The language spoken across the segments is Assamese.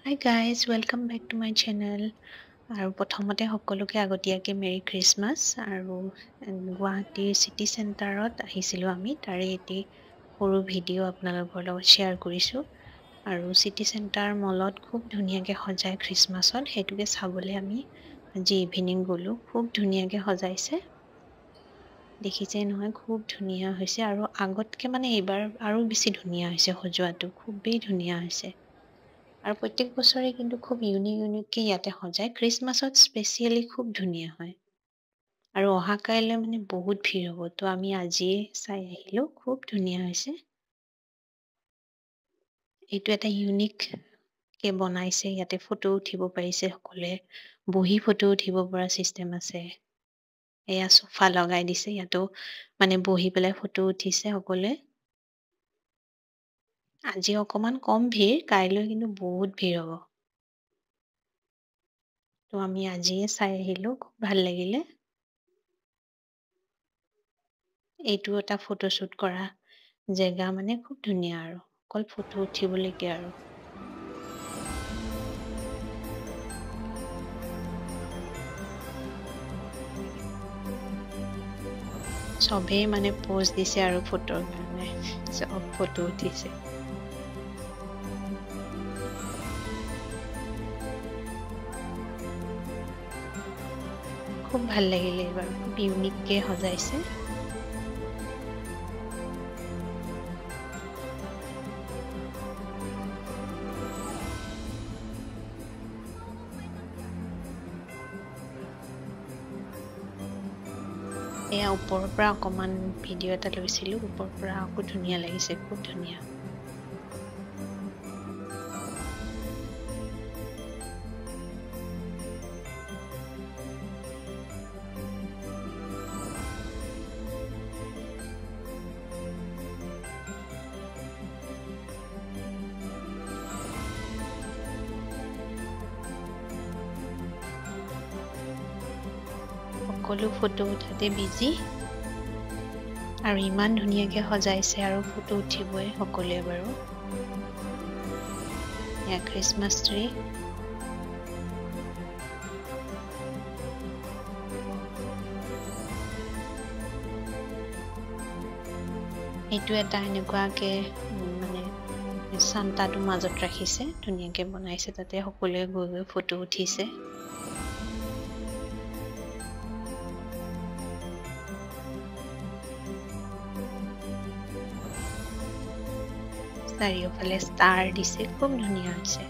Hi guys, welcome back to my channel. আৰু প্ৰথমতে সকলোকে আগতীয়াকে মেৰী ক্ৰিছমাছ আৰু গুৱাহাটীৰ চিটি চেণ্টাৰত আহিছিলোঁ আমি তাৰে এটি সৰু ভিডিঅ' আপোনালোকৰ লগত শ্বেয়াৰ কৰিছোঁ আৰু চিটি চেণ্টাৰ মলত খুব ধুনীয়াকে সজায় খ্ৰীষ্টমাছত সেইটোকে চাবলৈ আমি আজি ইভিনিং গ'লোঁ খুব ধুনীয়াকে সজাইছে দেখিছে নহয় খুব ধুনীয়া হৈছে আৰু আগতকে মানে এইবাৰ আৰু বেছি ধুনীয়া হৈছে সজোৱাটো খুবেই ধুনীয়া হৈছে আৰু প্ৰত্যেক বছৰে কিন্তু খুব ইউনিককে ইয়াতে সজায় খ্ৰীষ্টমাছত স্পেচিয়েলি খুব ধুনীয়া হয় আৰু অহা কাইলৈ মানে বহুত ভিৰ হ'ব তো আমি আজিয়ে চাই আহিলোঁ খুব ধুনীয়া হৈছে এইটো এটা ইউনিক কে বনাইছে ইয়াতে ফটো উঠিব পাৰিছে সকলোৱে বহি ফটো উঠিব পৰা চিষ্টেম আছে এয়া চোফা লগাই দিছে ইয়াতো মানে বহি পেলাই ফটো উঠিছে সকলোৱে আজি অকমান কম ভিৰ কাইলৈ কিন্তু বহুত ভিৰ হ'ব তো আমি আজিয়ে চাই আহিলোঁ খুব ভাল লাগিলে এইটো এটা ফটোশ্বুট কৰা জেগা মানে খুব ধুনীয়া আৰু অকল ফটো উঠিবলৈকে আৰু চবেই মানে পোজ দিছে আৰু ফটোৰ কাৰণে চব ফটো উঠিছে খুব ভাল লাগিলে এইবাৰ খুব ইউনিককে সজাইছে এয়া ওপৰৰ পৰা অকমান ভিডিঅ' এটা লৈছিলোঁ ওপৰৰ পৰা আকৌ ধুনীয়া লাগিছে খুব ধুনীয়া সকলো ফটো উঠাতে বিজি আৰু ইমান ধুনীয়াকে সজাইছে আৰু ফটো উঠিবই সকলোৱে বাৰু এয়া খ্ৰীষ্টমাছ ট্ৰী এইটো এটা এনেকুৱাকে মানে চান্তাটো মাজত ৰাখিছে ধুনীয়াকে বনাইছে তাতে সকলোৱে গৈ গৈ ফটো উঠিছে চাৰিওফালে ষ্টাৰ দিছে খুব ধুনীয়া হৈছে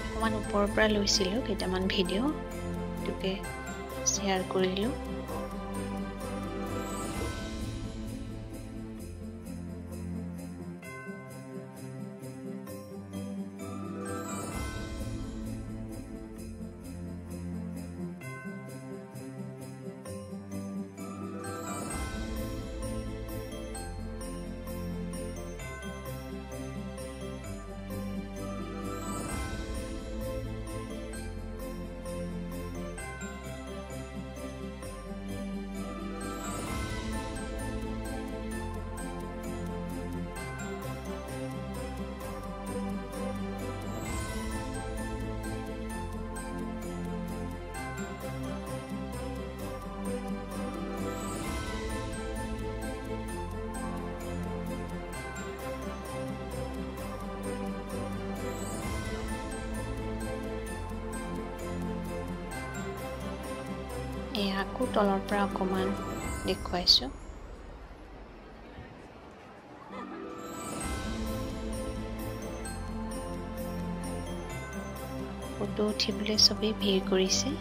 অকমান ওপৰৰ পৰা লৈছিলোঁ কেইটামান ভিডিঅ' এইটোকে শ্বেয়াৰ কৰিলোঁ এয়া আকৌ তলৰ পৰা অকমান দেখুৱাইছোঁ ফটো উঠিবলৈ চবেই ভিৰ কৰিছে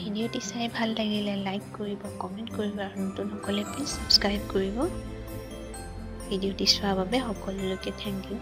ভিডিঅ'টি চাই ভাল লাগিলে লাইক কৰিব, কমেণ্ট কৰিব আৰু নতুন সকলে প্লিজ ছাবস্ক্ৰাইব কৰিব। ভিডিঅ'টি চোৱাৰ বাবে সকলোকে থেংক ইউ।